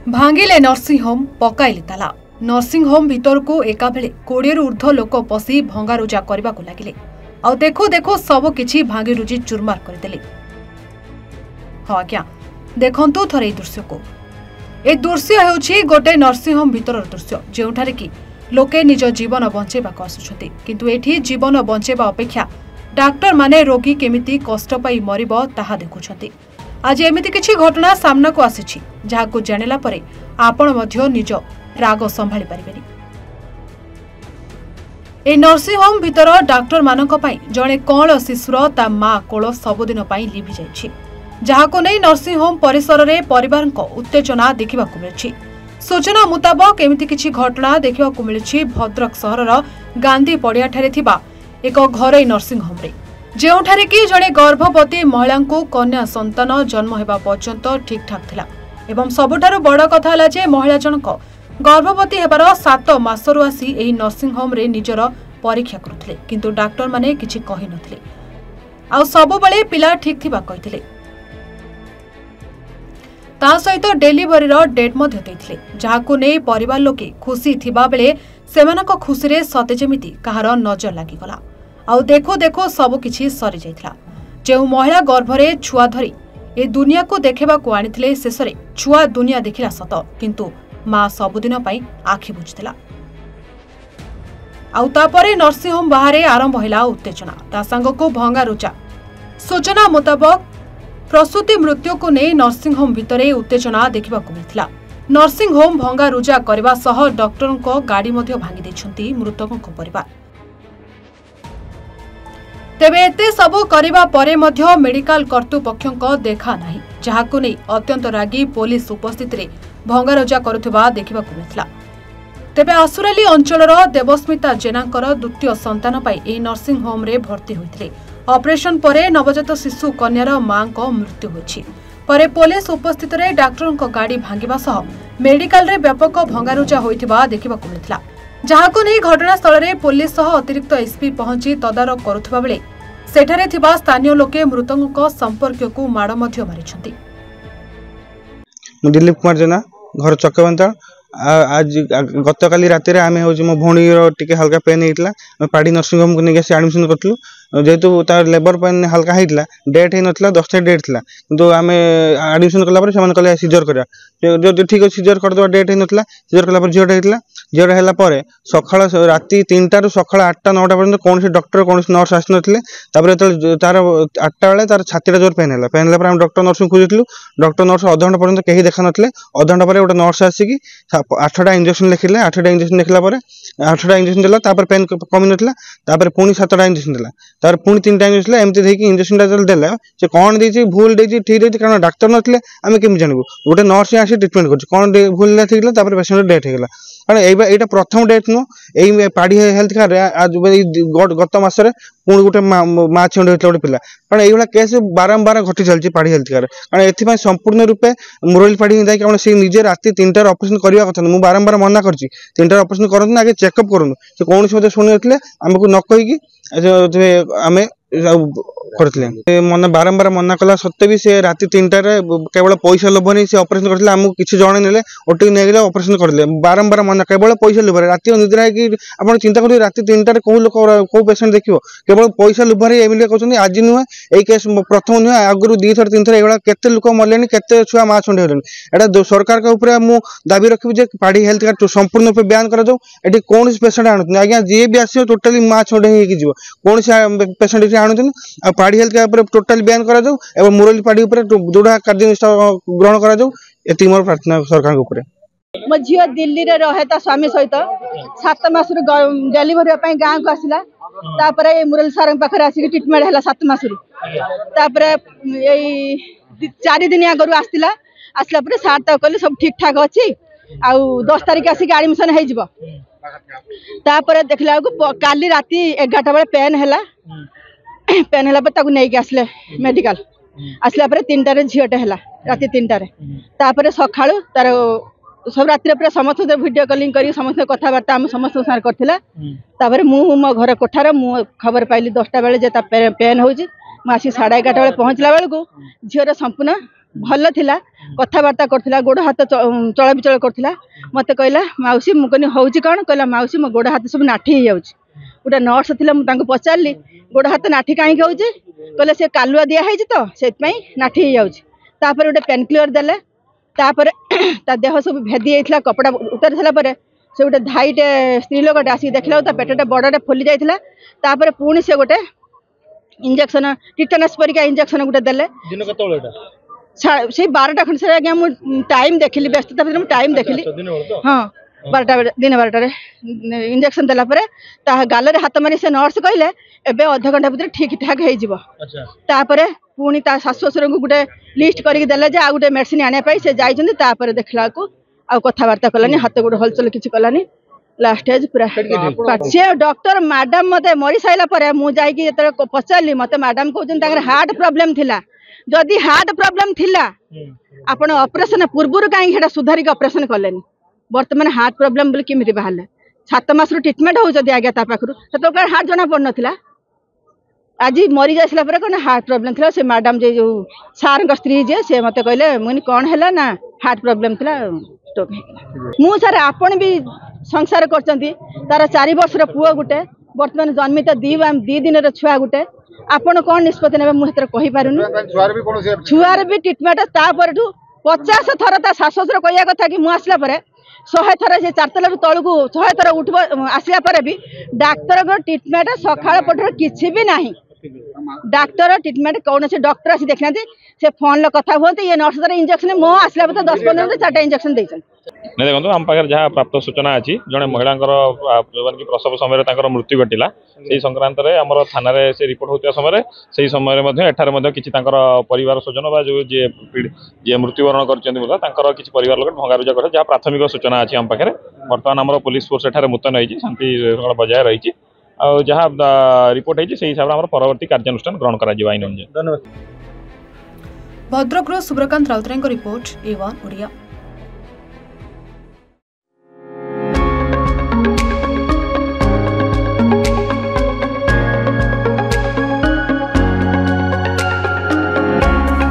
भांगिले nursing home पकाइले ताला। Nursing home भितर को एका बेले 20 रु ऊर्ध्व लोक पशि भंगारुजा करने को लगिले। आ देखो देखो सब किछि भांगी रुजी चुरमार करदेले। हाँ आज्ञा देखंतु थरे दृश्य को। ए दृश्य हेउछि गोटे नर्सिंग होम भितर दृश्य जेउठारे कि लोके निज जीवन बंचेबाक आसुछथि, किंतु एठी जीवन बंचेबा अपेक्षा डाक्टर माने रोगी केमिति कष्ट पाई मरिबो ताहा देखुछथि। आज एमिति किछि घटना सामना को आसीछि जाहाकु जानिला परे आपण मध्य निज राग संभाली परिबेनी। ए नर्सिंग होम भितर डाक्टर मानक पई जणे कळ शिशुर ता मां कोळ सबुदिन पई लिभि जाइछि, जाहाकु नै नर्सिंग होम परिसर रे परिवारक उत्तेजना देखिबाकु मिलछि। सूचना मुताबक एमिति किछि घटना देखिबाकु मिलछि भद्रक सहरर गांधी पड़िया ठारे थिबा एक घरोई नर्सिंग होम रे, जेउठारे कि जणे गर्भवती महिला को कन्या संतान जन्म हेबा पर्यंत ठीक ठाक थिला एवं सबुठारु बड़ कथा हला जे महिला जनक गर्भवती हेबार 7 मासरु आसी एही नर्सिंग होम रे निजर परीक्षा करुथिले, किंतु डाक्टर माने किछि कहि नथिले आ सब बेले पिला ठीक थिबा कहिथिले। ता सहित डेलीवरी रो डेट मध्ये दैथिले, जाहाकु नै परिवार लोके खुशी थिबा बेले सेमानक खुशी रे सते जेमिति कहार नजर लागि गला। आउ देखो देखो सब किछि सरी जाइथिला। जे महिला गर्भरे छुआ धरी ए दुनिया को देखेबा को आनिथिले, शेषरे छुआ दुनिया देखिला सत, किंतु मां सबुदिन पई आखि बुझिथिला। आउ तापरे नर्सिंग होम बाहरे आरंभ होला उत्तेजना, ता संगको भंगारुजा। सूचना मुताबक प्रसूति मृत्यु को नै नर्सिंग होम भितरे उत्तेजना देखिबा को मिथिला। नर्सिंग होम भंगारुजा करबा सह डॉक्टरको गाड़ी मध्ये भांगी दैछंती मृतकको परिवार। तेबे एते सबु करिबा परे मध्य मेडिकल कर्तृपक्षक देखा नाही, जहाकु नै अत्यंत रागी पुलिस उपस्थित रे भंगारुजा करुथिबा देखिबाकु मिथिला। तेबे आसुराली अंचलर देवस्मिता जेनाकर द्वितीय संतान पाई एही नर्सिंग होम रे भर्ती होइथिले। ऑपरेशन परे नवजात शिशु कन्यार मां को मृत्यु होछि। परे पुलिस उपस्थित रे डाक्टरक गाड़ी भांगिबा सह मेडिकल रे व्यापक भंगारुजा होइथिबा देखिबाकु मिथिला, जहाकु नै घटनास्थल रे पुलिस सह अतिरिक्त एसपी पहुंची तदारक करुथिबा बेले सेठारे थिबा स्थानीय लोके मृतकक संपर्क को माड़ मध्य मारिछंती। दिलीप कुमार जेना घर चकवंता। आज गतकाली राति रे आमे होजी मो भोणी रो टिके हल्का पेन हेतला, पाड़ी नर्सिंग होम को नेके एडमिशन करथलु। जेतु तार लेबर पेन हल्का हेतला, डेट हे नथला, 10 ता डेट थला, किंतु आमे एडमिशन करला पर समान कले सीजर करा। जो ठीक है सीजर कर दो, डेट हे नथला, सीजर करला पर जियोटा हेतला। जियोटा हैला परे सखाळ राति 3 टा रु सखाळ 8 टा 9 टा पर्यंत कोन से डॉक्टर कोन से नर्स आस नथले। तापर तार 8 टा बेले तार छातीटा जोर पेन हैला। पेन हैला पर हम डॉक्टर नर्स को खोजितलु। डॉक्टर नर्स आधा घंटा पर्यंत केही देखा नथले। आधा घंटा परे गोटे नर्स आसी की 8 टा इंजेक्शन लिखिले। 8 टा इंजेक्शन लिखला परे 8 टा इंजेक्शन देला, तापर पेन कमी नथला। तापर पुनी 7 टा इंजेक्शन देला, तापर पुनी 3 टा इंजेक्शन एमती देकी इंजेक्शन टा देला। से कोन देछि भूल देछि ठीक देछि, कारण डॉक्टर नथले आमे केम जानबु। गोटे नर्स आसी ट्रीटमेंट करछि, कोन भूल ठीक तापर पेशेंट डेथ हे गेला। कारण एटा प्रथम डेट नो एई पाड़ी हेल्थ केयर आज गत मासरे पुणी गोटे माँ छेंड होता गोटे पिला। कारण ये केस बारंबार घटी चलती पाड़ी हेल्थ केयर। कारण एथि संपूर्ण रूपे मुरली पाड़ी दायी, कारण सी निजे राति 3 टार ऑपरेशन करवा कथा। मुझे बारंबार मना कर 3 टार ऑपरेशन करूँ, आगे चेकअप करूँ। से कौन मत शुणी नथिले, आमको न कहीकि आम करते मन बारंबार मना कला सत्ते भी से राति 3 टारे केवल पैसा लोभ नहीं से ऑपरेशन करते। आमको किसी जन ने ओटी नहीं ऑपरेशन करते, बारंबार मना केवल पैसा लोभ। राति निद्रा है आप चिंता करें राति 3 टारे कौ लोक कौ पेसेंट देखो, केवल पैसा लोभ एमती कहते। आज नुहे यही केस प्रथम नुहे, आगुरी 2 थर 3 थर ये केते लोक मरले, केते छुआ माँ छंडे होले। एटा सरकार के ऊपर मु दाबी रखी पाड़ी हेल्थ केयर संपूर्ण रूप बैन कर दो। ये कौन पेसेंट आणुन आज्ञा जी भी आस टोटाली माँ छंडे हो कौन पेसेंट आणुन। पाड़ी हेल्थ केयर टोटाल बैन करा जाऊ एवं मुरली पाड़ी ऊपर दृढ़ कार्यानुष्ठान ग्रहण करा जाऊ, एति मोर प्रार्थना सरकार के ऊपर। मो झियो दिल्ली रे रहे ता स्वामी सहित 7 मास रु डेलीवरी पई गां को आसिला। तापरे मुरली सर पाखरे आसी ट्रीटमेंट हैला 7 मास रु। तापरे एई 4 दिन आगरु आस्तिला। आसला परे सार ता कहले सब ठीक ठाक अछि, आ 10 तारिख आसी एडमिशन हे जिवो। तापरे देखला को काली राती 11टा बेले पेन हैला। पेन हैला पर ताकू नै के आसले मेडिकल। आसला पर 3 टारे झियोटा हैला, राती 3 टारे। तापरे सखाळु तार सब रात्रि पर समस्त वीडियो कॉलिंग करी समस्त कथबार्ता आम समस्त सार करथिला। तापरे मु मो घर कोठार मु खबर पाइली 10टा बेले जे ता पेन होउची। मु आसी 11:30 बेले पहुंचला बेलको झियोर संपूर्ण भल थिला कथबार्ता करथिला गोड़ हाथ चल विचल करथिला मते कहला माउसी मु कहनी होउची कोन कहला माउसी मो गोड़ हाथ सब नाठी हो जाउची गोटे नर्स थिला मु तांको पचारली गोड़ हाथ नाठी काहे होउची कहले से कालुआ दिया है तो से नाठी हो जाउची तापर गोटे पेन क्लियर देले तापर ता देह सब भेदी जाइथिला कपड़ा उतार थिला परे से गोटे धाईटे स्त्री लोकटे आसिक देखला ता पेटटे बड़टे फुली जाइथिला तापर पुणी से गोटे इंजेक्शन टिटेनस परिका इंजेक्शन गोटे देले दिन केतोलेटा से 12टा खंड से आज्ञा मु टाइम देखिली व्यस्तता भीतर टाइम देखिली हाँ 12टा दिन 12टारे इंजेक्शन देला परे ता गाल रे हाथ मारी से नर्स कहले एबे आधा घंटा भीतर ठीक ठाक हो जिवो तापरे पुणी ता सासु ससुर को गोटे लिस्ट करके देले जे आ गोटे मेडिसिन आने पाई से जाइछन तापरे देखला को आ कथबार्ता कलानी हाथ गोटे हलचल किछि कलानी लास्ट एज पूरा से डॉक्टर मैडम मते मरी साइला परे मु जाई कि एतर पचारली मते मैडम कहउछन ताकर हार्ट प्रॉब्लम थिला जदि हार्ट प्रॉब्लम थिला आपण ऑपरेशन पूर्वरु काई हेडा सुधारी के ऑपरेशन करलेनी वर्तमान हार्ट प्रॉब्लम बोली केमिति बाहरले 7 मास रो ट्रीटमेंट हो जदि आगे ता पाखरु तो हार्ट जना पड़ नथिला आज मरी जाइसला परे कोन हार्ट प्रॉब्लम थिला से मैडम जे जो सार का स्त्री जे से मते कहले मुनी कोन हैला ना हार्ट प्रॉब्लम थिला स्ट्रोक मु सर आपण भी संसार करचंती तार 4 वर्ष रो पुओ गुटे वर्तमान जन्मित 2 दिन रो छुआ गुटे आपण कौन निष्पत्ति ने मुझे कही पारुनी छुआर भी ट्रीटमेंट तापरठू 50 थर ता शाशुर कहया कथा कि मु आसला परे 100 थर से 4 तला तलू को 100 थर उठब आसला परे भी डाक्तर को ट्रीटमेंट सकाळ पटर किछि भी नाही डाक्तर ट्रीटमेंट कौन से डॉक्टर आसी देखना से फोन लो कथा होते ये नर्स द्वारा इंजेक्शन मो आसला परे 10-15 दिन 4टा इंजेक्शन देछन नहीं देखो आम पाखे जहाँ प्राप्त सूचना अच्छी जड़े महिला प्रसव समय मृत्यु घटला से संक्रांत में आम थाना से रिपोर्ट होता समय से समय एठार किसी परिवार स्वजन जो जी मृत्युवरण कर किसी परिवार लोग भंगारुजा कर जहाँ प्राथमिक सूचना अच्छी आम पाखे बर्तमान आम पुलिस फोर्स एठार मुतयन होती शांति बजाय रही जहाँ रिपोर्ट होती से हिसाब से परवर्ती कार्यानुष्ठान ग्रहण कर आईन अनुसार। Bhadrak Subhrakant Routray report A1 Odia.